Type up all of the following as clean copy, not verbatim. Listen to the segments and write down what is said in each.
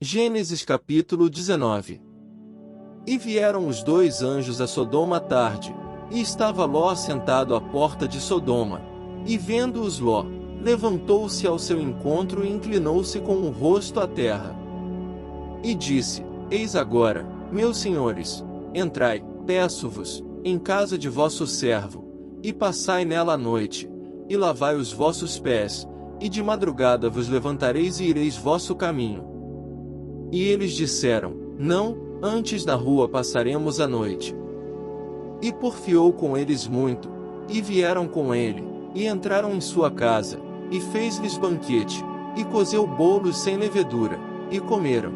Gênesis capítulo 19. E vieram os dois anjos a Sodoma à tarde, e estava Ló assentado à porta de Sodoma. E vendo-os Ló, levantou-se ao seu encontro e inclinou-se com o rosto à terra. E disse: Eis agora, meus senhores, entrai, peço-vos, em casa de vosso servo, e passai nela a noite, e lavai os vossos pés, e de madrugada vos levantareis e ireis vosso caminho. E eles disseram: Não, antes na rua passaremos a noite. E porfiou com eles muito, e vieram com ele, e entraram em sua casa, e fez-lhes banquete, e cozeu bolos sem levedura, e comeram.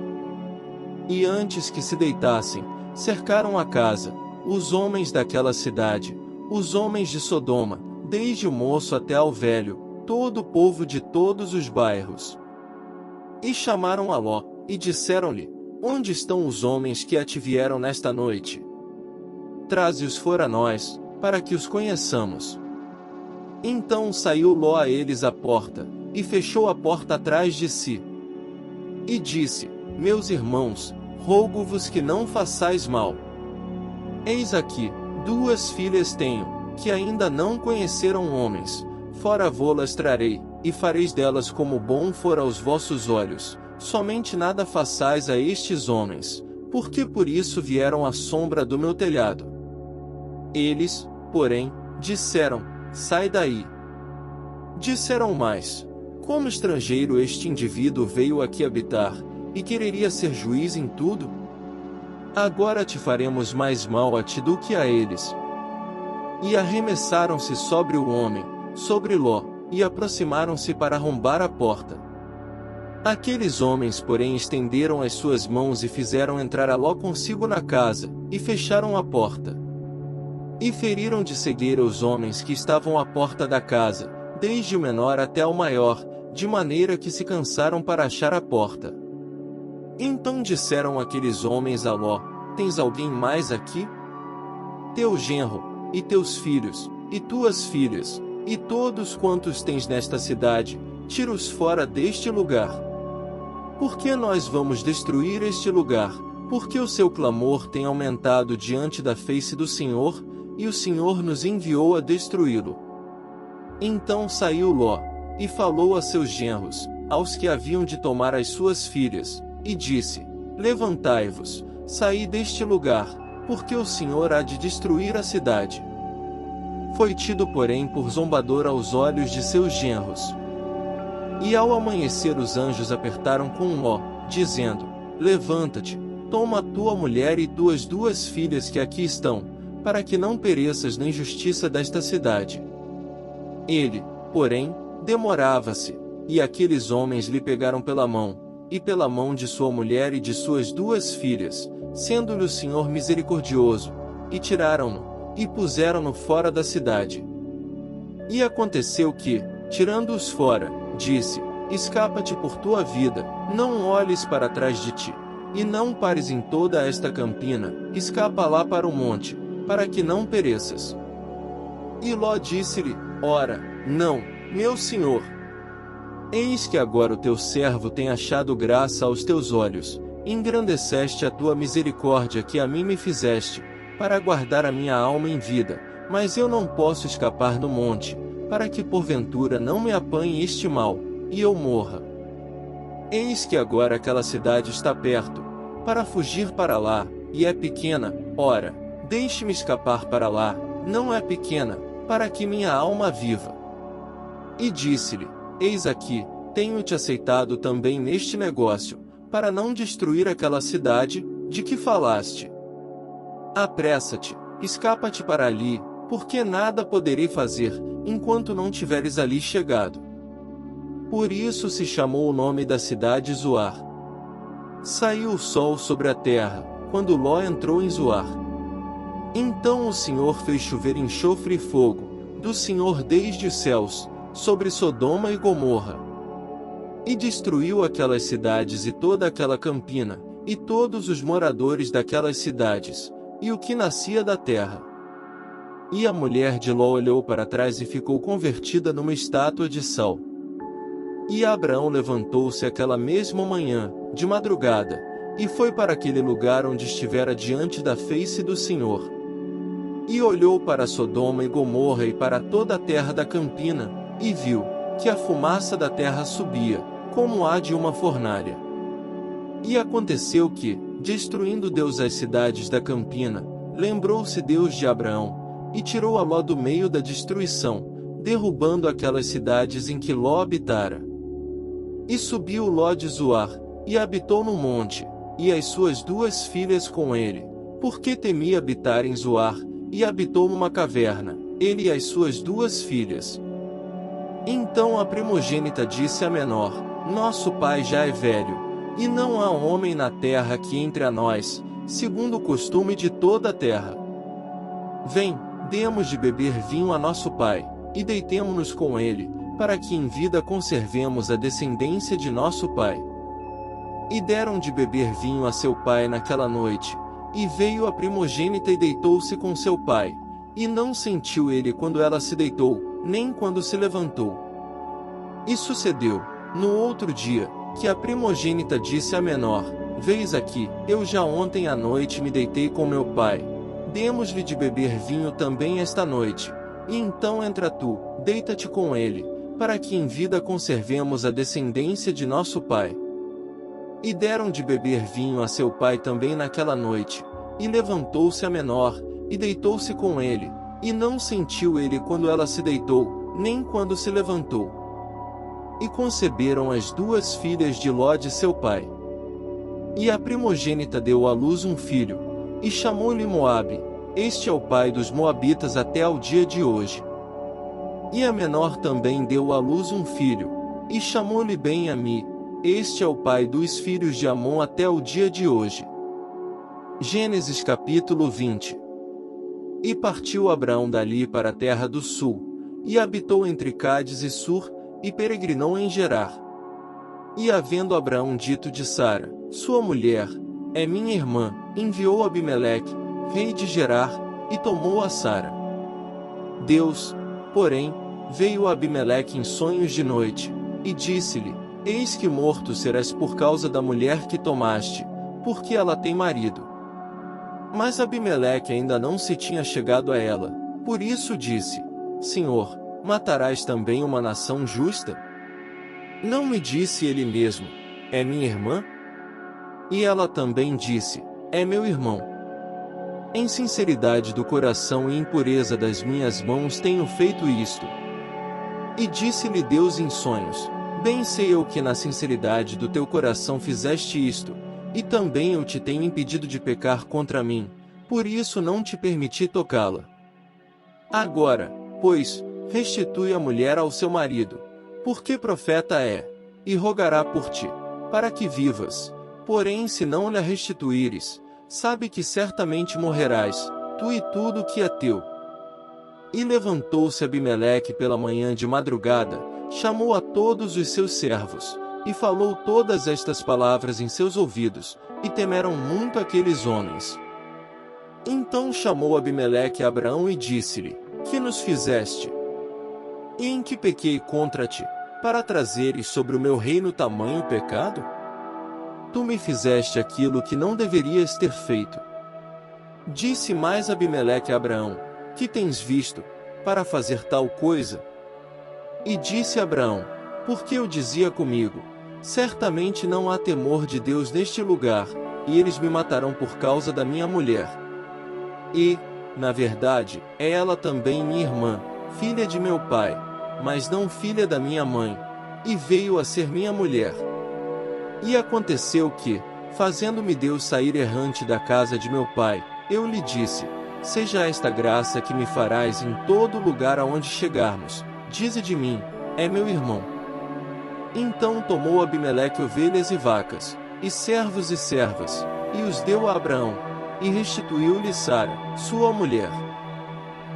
E antes que se deitassem, cercaram a casa, os homens daquela cidade, os homens de Sodoma, desde o moço até ao velho, todo o povo de todos os bairros. E chamaram a Ló, e disseram-lhe: Onde estão os homens que a te vieram nesta noite? Traze-os fora nós, para que os conheçamos. Então saiu Ló a eles à porta, e fechou a porta atrás de si. E disse: Meus irmãos, rogo-vos que não façais mal. Eis aqui, duas filhas tenho, que ainda não conheceram homens, fora vô-las trarei, e fareis delas como bom for aos vossos olhos. Somente nada façais a estes homens, porque por isso vieram à sombra do meu telhado. Eles, porém, disseram: Sai daí. Disseram mais: Como estrangeiro este indivíduo veio aqui habitar, e quereria ser juiz em tudo? Agora te faremos mais mal a ti do que a eles. E arremessaram-se sobre o homem, sobre Ló, e aproximaram-se para arrombar a porta. Aqueles homens, porém, estenderam as suas mãos e fizeram entrar a Ló consigo na casa, e fecharam a porta. E feriram de cegueira os homens que estavam à porta da casa, desde o menor até o maior, de maneira que se cansaram para achar a porta. Então disseram aqueles homens a Ló: Tens alguém mais aqui? Teu genro, e teus filhos, e tuas filhas, e todos quantos tens nesta cidade, tira-os fora deste lugar. Porque nós vamos destruir este lugar, porque o seu clamor tem aumentado diante da face do Senhor, e o Senhor nos enviou a destruí-lo. Então saiu Ló, e falou a seus genros, aos que haviam de tomar as suas filhas, e disse: Levantai-vos, saí deste lugar, porque o Senhor há de destruir a cidade. Foi tido, porém, por zombador aos olhos de seus genros. E ao amanhecer os anjos apertaram com Ló, dizendo: Levanta-te, toma a tua mulher e tuas duas filhas que aqui estão, para que não pereças na injustiça desta cidade. Ele, porém, demorava-se, e aqueles homens lhe pegaram pela mão, e pela mão de sua mulher e de suas duas filhas, sendo-lhe o Senhor misericordioso, e tiraram-no, e puseram-no fora da cidade. E aconteceu que, tirando-os fora, disse: Escapa-te por tua vida, não olhes para trás de ti, e não pares em toda esta campina, escapa lá para o monte, para que não pereças. E Ló disse-lhe: Ora, não, meu senhor. Eis que agora o teu servo tem achado graça aos teus olhos, engrandeceste a tua misericórdia que a mim me fizeste, para guardar a minha alma em vida, mas eu não posso escapar do monte, para que porventura não me apanhe este mal, e eu morra. Eis que agora aquela cidade está perto, para fugir para lá, e é pequena, ora, deixe-me escapar para lá, não é pequena, para que minha alma viva. E disse-lhe: Eis aqui, tenho-te aceitado também neste negócio, para não destruir aquela cidade, de que falaste. Apressa-te, escapa-te para ali, porque nada poderei fazer, enquanto não tiveres ali chegado. Por isso se chamou o nome da cidade Zoar. Saiu o sol sobre a terra, quando Ló entrou em Zoar. Então o Senhor fez chover enxofre e fogo, do Senhor desde os céus, sobre Sodoma e Gomorra. E destruiu aquelas cidades e toda aquela campina, e todos os moradores daquelas cidades, e o que nascia da terra. E a mulher de Ló olhou para trás e ficou convertida numa estátua de sal. E Abraão levantou-se aquela mesma manhã, de madrugada, e foi para aquele lugar onde estivera diante da face do Senhor. E olhou para Sodoma e Gomorra e para toda a terra da campina, e viu que a fumaça da terra subia, como a de uma fornalha. E aconteceu que, destruindo Deus as cidades da campina, lembrou-se Deus de Abraão, e tirou a Ló do meio da destruição, derrubando aquelas cidades em que Ló habitara. E subiu Ló de Zoar, e habitou no monte, e as suas 2 filhas com ele, porque temia habitar em Zoar, e habitou numa caverna, ele e as suas 2 filhas. Então a primogênita disse à menor: Nosso pai já é velho, e não há homem na terra que entre a nós, segundo o costume de toda a terra. Vem, demos de beber vinho a nosso pai, e deitemo-nos com ele, para que em vida conservemos a descendência de nosso pai. E deram de beber vinho a seu pai naquela noite, e veio a primogênita e deitou-se com seu pai, e não sentiu ele quando ela se deitou, nem quando se levantou. E sucedeu, no outro dia, que a primogênita disse à menor: Veis aqui, eu já ontem à noite me deitei com meu pai, demos-lhe de beber vinho também esta noite, e então entra tu, deita-te com ele, para que em vida conservemos a descendência de nosso pai. E deram de beber vinho a seu pai também naquela noite, e levantou-se a menor, e deitou-se com ele, e não sentiu ele quando ela se deitou, nem quando se levantou. E conceberam as 2 filhas de Ló de seu pai. E a primogênita deu à luz um filho, e chamou-lhe Moabe, este é o pai dos moabitas até ao dia de hoje. E a menor também deu à luz um filho, e chamou-lhe Ben-Ami, este é o pai dos filhos de Amon até o dia de hoje. Gênesis capítulo 20. E partiu Abraão dali para a terra do sul, e habitou entre Cádiz e Sur, e peregrinou em Gerar. E havendo Abraão dito de Sara, sua mulher, é minha irmã, enviou Abimeleque, rei de Gerar, e tomou a Sara. Deus, porém, veio a Abimeleque em sonhos de noite, e disse-lhe: Eis que morto serás por causa da mulher que tomaste, porque ela tem marido. Mas Abimeleque ainda não se tinha chegado a ela, por isso disse: Senhor, matarás também uma nação justa? Não me disse ele mesmo: É minha irmã? E ela também disse: É meu irmão. Em sinceridade do coração e impureza das minhas mãos tenho feito isto. E disse-lhe Deus em sonhos: Bem sei eu que na sinceridade do teu coração fizeste isto, e também eu te tenho impedido de pecar contra mim, por isso não te permiti tocá-la. Agora, pois, restitui a mulher ao seu marido, porque profeta é, e rogará por ti, para que vivas. Porém, se não lhe restituíres, sabe que certamente morrerás, tu e tudo que é teu. E levantou-se Abimeleque pela manhã de madrugada, chamou a todos os seus servos, e falou todas estas palavras em seus ouvidos, e temeram muito aqueles homens. Então chamou Abimeleque a Abraão e disse-lhe: Que nos fizeste? E em que pequei contra ti, para trazeres sobre o meu reino tamanho pecado? Tu me fizeste aquilo que não deverias ter feito. Disse mais Abimeleque a Abraão: Que tens visto, para fazer tal coisa? E disse Abraão: Porque eu dizia comigo: Certamente não há temor de Deus neste lugar, e eles me matarão por causa da minha mulher. E, na verdade, é ela também minha irmã, filha de meu pai, mas não filha da minha mãe, e veio a ser minha mulher. E aconteceu que, fazendo-me Deus sair errante da casa de meu pai, eu lhe disse: Seja esta graça que me farás em todo lugar aonde chegarmos, dize de mim: É meu irmão. Então tomou Abimeleque ovelhas e vacas, e servos e servas, e os deu a Abraão, e restituiu-lhe Sara, sua mulher.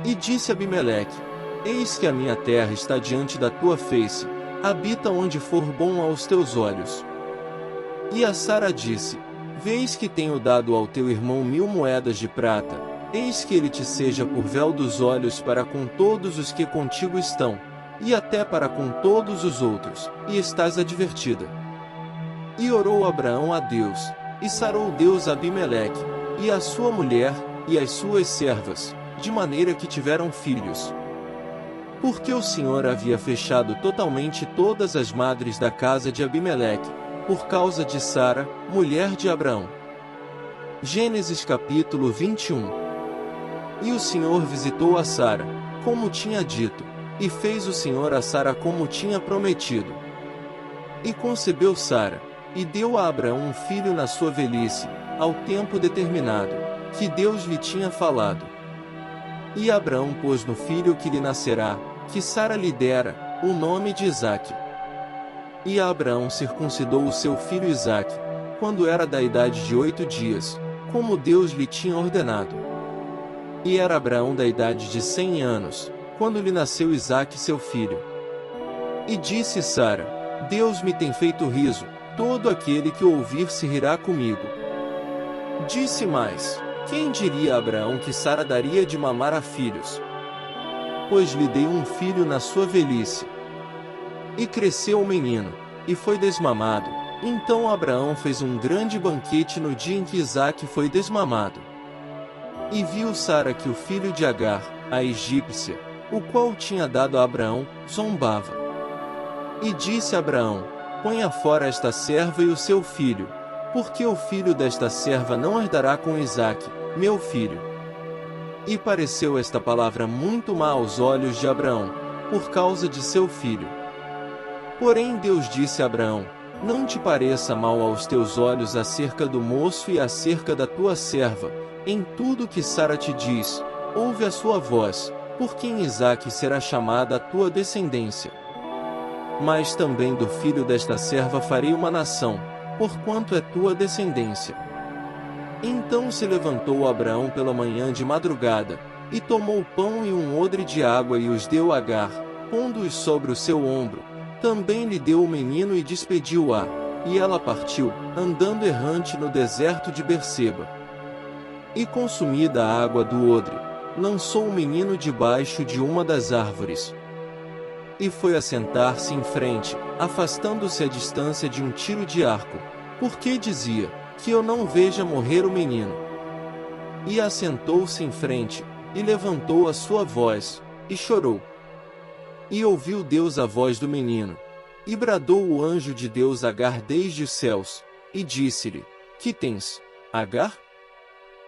E disse Abimeleque: Eis que a minha terra está diante da tua face, habita onde for bom aos teus olhos. E a Sara disse: Vês que tenho dado ao teu irmão 1000 moedas de prata, eis que ele te seja por véu dos olhos para com todos os que contigo estão, e até para com todos os outros, e estás advertida. E orou Abraão a Deus, e sarou Deus a Abimeleque, e a sua mulher, e as suas servas, de maneira que tiveram filhos. Porque o Senhor havia fechado totalmente todas as madres da casa de Abimeleque, por causa de Sara, mulher de Abraão. Gênesis capítulo 21. E o Senhor visitou a Sara, como tinha dito, e fez o Senhor a Sara como tinha prometido. E concebeu Sara, e deu a Abraão um filho na sua velhice, ao tempo determinado, que Deus lhe tinha falado. E Abraão pôs no filho que lhe nascerá, que Sara lhe dera, o nome de Isaque. E Abraão circuncidou o seu filho Isaque, quando era da idade de 8 dias, como Deus lhe tinha ordenado. E era Abraão da idade de 100 anos, quando lhe nasceu Isaque seu filho. E disse Sara: Deus me tem feito riso, todo aquele que o ouvir se rirá comigo. Disse mais: quem diria a Abraão que Sara daria de mamar a filhos? Pois lhe dei um filho na sua velhice. E cresceu o menino, e foi desmamado. Então Abraão fez um grande banquete no dia em que Isaque foi desmamado. E viu Sara que o filho de Agar, a egípcia, o qual tinha dado a Abraão, zombava. E disse a Abraão: ponha fora esta serva e o seu filho, porque o filho desta serva não herdará com Isaque, meu filho. E pareceu esta palavra muito má aos olhos de Abraão, por causa de seu filho. Porém Deus disse a Abraão: não te pareça mal aos teus olhos acerca do moço e acerca da tua serva, em tudo que Sara te diz, ouve a sua voz, porque em Isaque será chamada a tua descendência. Mas também do filho desta serva farei uma nação, porquanto é tua descendência. Então se levantou Abraão pela manhã de madrugada, e tomou pão e um odre de água e os deu a Agar, pondo-os sobre o seu ombro. Também lhe deu o menino e despediu-a, e ela partiu, andando errante no deserto de Berseba. E consumida a água do odre, lançou o menino debaixo de uma das árvores. E foi assentar-se em frente, afastando-se a distância de um tiro de arco, porque dizia: que eu não veja morrer o menino. E assentou-se em frente, e levantou a sua voz, e chorou. E ouviu Deus a voz do menino. E bradou o anjo de Deus a Agar desde os céus, e disse-lhe: que tens, Agar?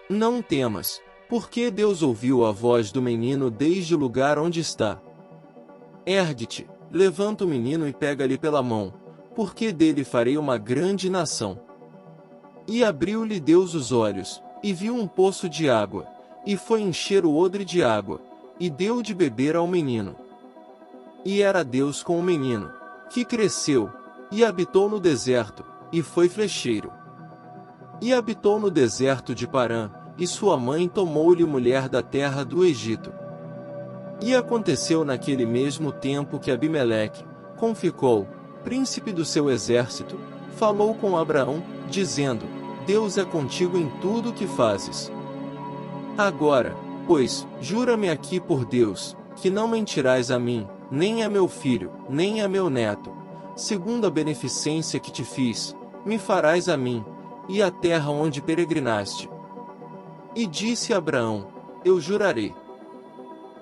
Não temas, porque Deus ouviu a voz do menino desde o lugar onde está. Ergue-te, levanta o menino e pega-lhe pela mão, porque dele farei uma grande nação. E abriu-lhe Deus os olhos, e viu um poço de água, e foi encher o odre de água, e deu de beber ao menino. E era Deus com o menino, que cresceu, e habitou no deserto, e foi flecheiro. E habitou no deserto de Parã, e sua mãe tomou-lhe mulher da terra do Egito. E aconteceu naquele mesmo tempo que Abimeleque, com Ficol, príncipe do seu exército, falou com Abraão, dizendo: Deus é contigo em tudo o que fazes. Agora, pois, jura-me aqui por Deus, que não mentirás a mim, nem a meu filho, nem a meu neto, segundo a beneficência que te fiz, me farás a mim, e a terra onde peregrinaste. E disse Abraão: eu jurarei.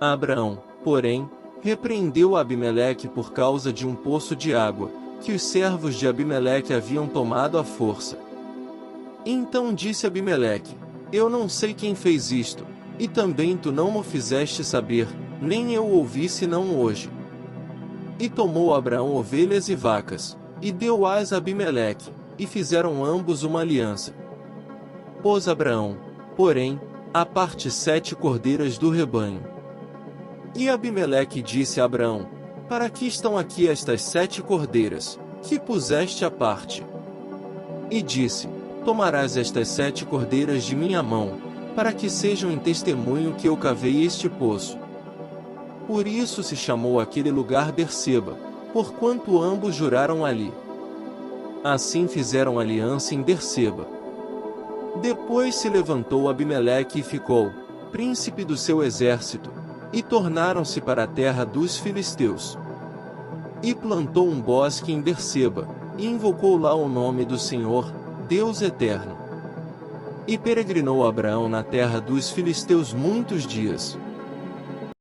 Abraão, porém, repreendeu Abimeleque por causa de um poço de água, que os servos de Abimeleque haviam tomado à força. Então disse Abimeleque: eu não sei quem fez isto, e também tu não mo fizeste saber, nem eu o ouvi senão hoje. E tomou Abraão ovelhas e vacas, e deu-as a Abimeleque, e fizeram ambos uma aliança. Pôs Abraão, porém, à parte 7 cordeiras do rebanho. E Abimeleque disse a Abraão: para que estão aqui estas 7 cordeiras, que puseste à parte? E disse: tomarás estas 7 cordeiras de minha mão, para que sejam em testemunho que eu cavei este poço. Por isso se chamou aquele lugar Berseba, porquanto ambos juraram ali. Assim fizeram aliança em Berseba. Depois se levantou Abimeleque e Ficol, príncipe do seu exército, e tornaram-se para a terra dos filisteus. E plantou um bosque em Berseba, e invocou lá o nome do Senhor, Deus eterno. E peregrinou Abraão na terra dos filisteus muitos dias.